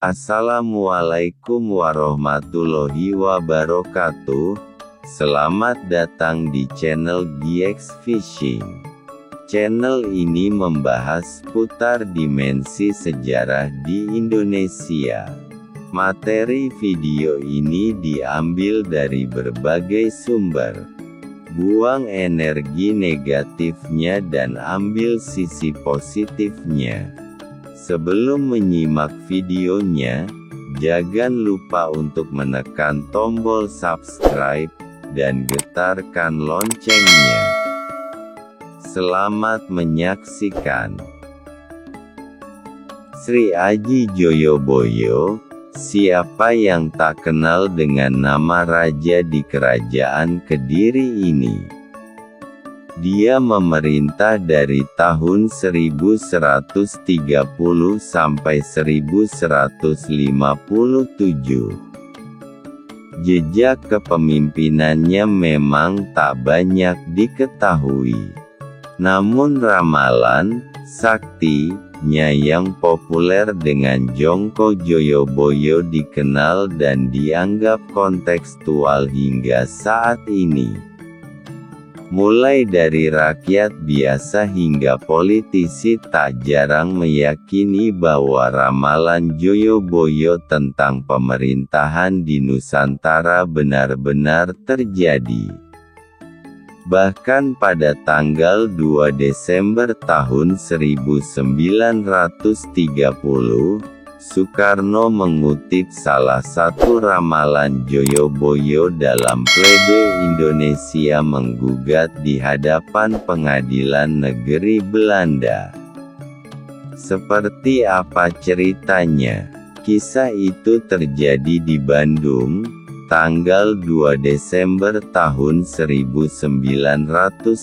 Assalamualaikum warahmatullahi wabarakatuh. Selamat datang di channel GX Fishing. Channel ini membahas putar dimensi sejarah di Indonesia. Materi video ini diambil dari berbagai sumber. Buang energi negatifnya dan ambil sisi positifnya. Sebelum menyimak videonya, jangan lupa untuk menekan tombol subscribe, dan getarkan loncengnya. Selamat menyaksikan. Sri Aji Joyoboyo, siapa yang tak kenal dengan nama raja di Kerajaan Kediri ini? Dia memerintah dari tahun 1130 sampai 1157. Jejak kepemimpinannya memang tak banyak diketahui. Namun ramalan, sakti-nya yang populer dengan Jongko Joyoboyo dikenal dan dianggap kontekstual hingga saat ini. Mulai dari rakyat biasa hingga politisi tak jarang meyakini bahwa ramalan Joyoboyo tentang pemerintahan di Nusantara benar-benar terjadi. Bahkan pada tanggal 2 Desember tahun 1930, Soekarno mengutip salah satu ramalan Joyoboyo dalam pledoi Indonesia menggugat di hadapan Pengadilan Negeri Belanda. Seperti apa ceritanya? Kisah itu terjadi di Bandung, tanggal 2 Desember tahun 1930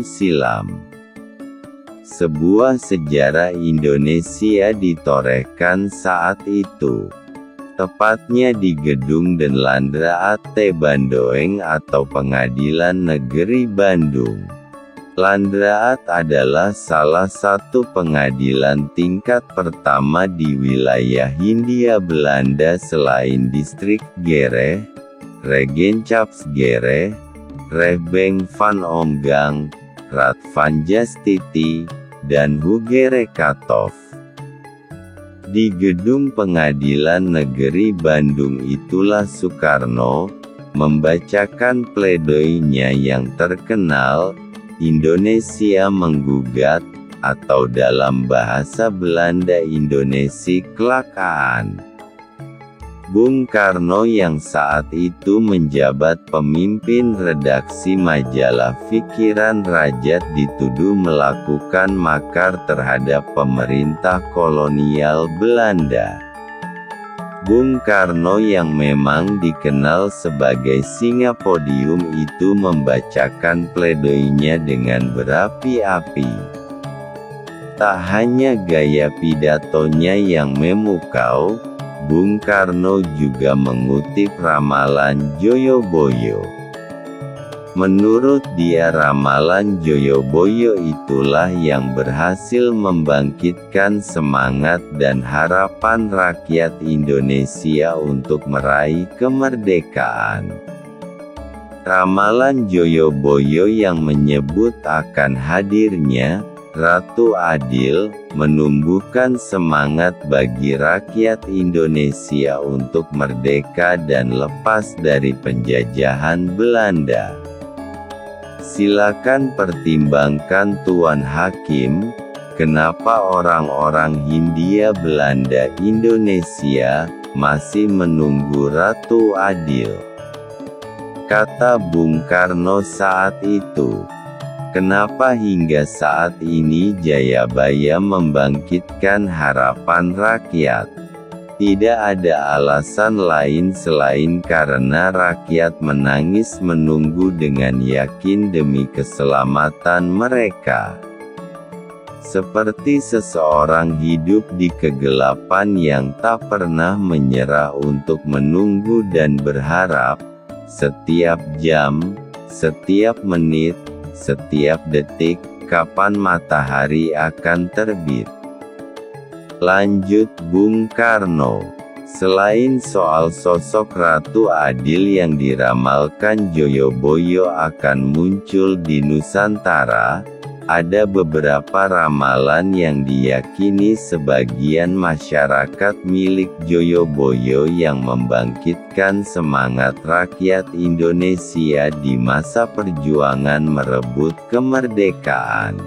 silam. Sebuah sejarah Indonesia ditorehkan saat itu. Tepatnya di Gedung Denlandraat Bandoeng atau Pengadilan Negeri Bandung. Landraat adalah salah satu pengadilan tingkat pertama di wilayah Hindia Belanda selain distrik Gere, Regentschapsgere, Rechtbank van Omgang, Raad van Justiti, dan Hugerekatov. Di gedung Pengadilan Negeri Bandung itulah Soekarno membacakan pledoinya yang terkenal, Indonesia Menggugat, atau dalam bahasa Belanda Indonesia Klakaan. Bung Karno yang saat itu menjabat pemimpin redaksi majalah Pikiran Rakyat dituduh melakukan makar terhadap pemerintah kolonial Belanda. Bung Karno yang memang dikenal sebagai singa podium itu membacakan pledoinya dengan berapi-api. Tak hanya gaya pidatonya yang memukau, Bung Karno juga mengutip ramalan Joyoboyo. Menurut dia ramalan Joyoboyo itulah yang berhasil membangkitkan semangat dan harapan rakyat Indonesia untuk meraih kemerdekaan. Ramalan Joyoboyo yang menyebut akan hadirnya Ratu Adil, menumbuhkan semangat bagi rakyat Indonesia untuk merdeka dan lepas dari penjajahan Belanda. Silakan pertimbangkan Tuan Hakim, kenapa orang-orang Hindia Belanda Indonesia masih menunggu Ratu Adil? Kata Bung Karno saat itu. Kenapa hingga saat ini Jayabaya membangkitkan harapan rakyat? Tidak ada alasan lain selain karena rakyat menangis menunggu dengan yakin demi keselamatan mereka. Seperti seseorang hidup di kegelapan yang tak pernah menyerah untuk menunggu dan berharap, setiap jam, setiap menit, setiap detik, kapan matahari akan terbit. Lanjut Bung Karno. Selain soal sosok Ratu Adil yang diramalkan Joyoboyo akan muncul di Nusantara, ada beberapa ramalan yang diyakini sebagian masyarakat milik Joyoboyo yang membangkitkan semangat rakyat Indonesia di masa perjuangan merebut kemerdekaan.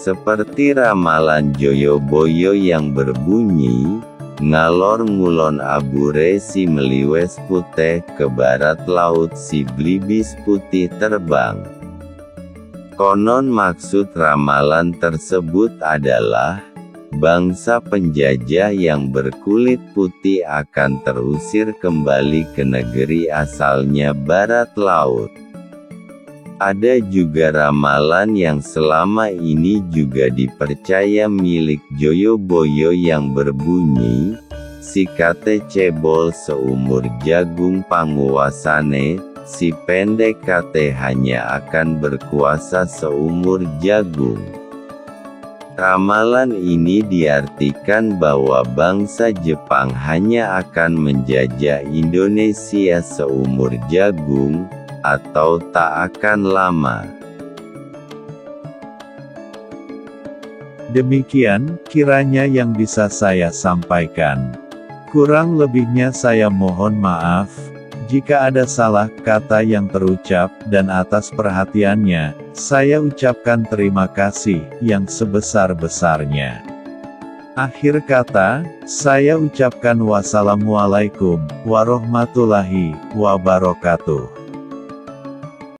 Seperti ramalan Joyoboyo yang berbunyi, ngalor ngulon abure si meliwes putih ke barat laut si blibis putih terbang. Konon maksud ramalan tersebut adalah, bangsa penjajah yang berkulit putih akan terusir kembali ke negeri asalnya barat laut. Ada juga ramalan yang selama ini juga dipercaya milik Joyoboyo yang berbunyi, si kate cebol seumur jagung panguasane, si pendek kate hanya akan berkuasa seumur jagung. Ramalan ini diartikan bahwa bangsa Jepang hanya akan menjajah Indonesia seumur jagung, atau tak akan lama. Demikian kiranya yang bisa saya sampaikan. Kurang lebihnya saya mohon maaf, jika ada salah kata yang terucap, dan atas perhatiannya, saya ucapkan terima kasih yang sebesar-besarnya. Akhir kata, saya ucapkan wassalamualaikum warahmatullahi wabarakatuh.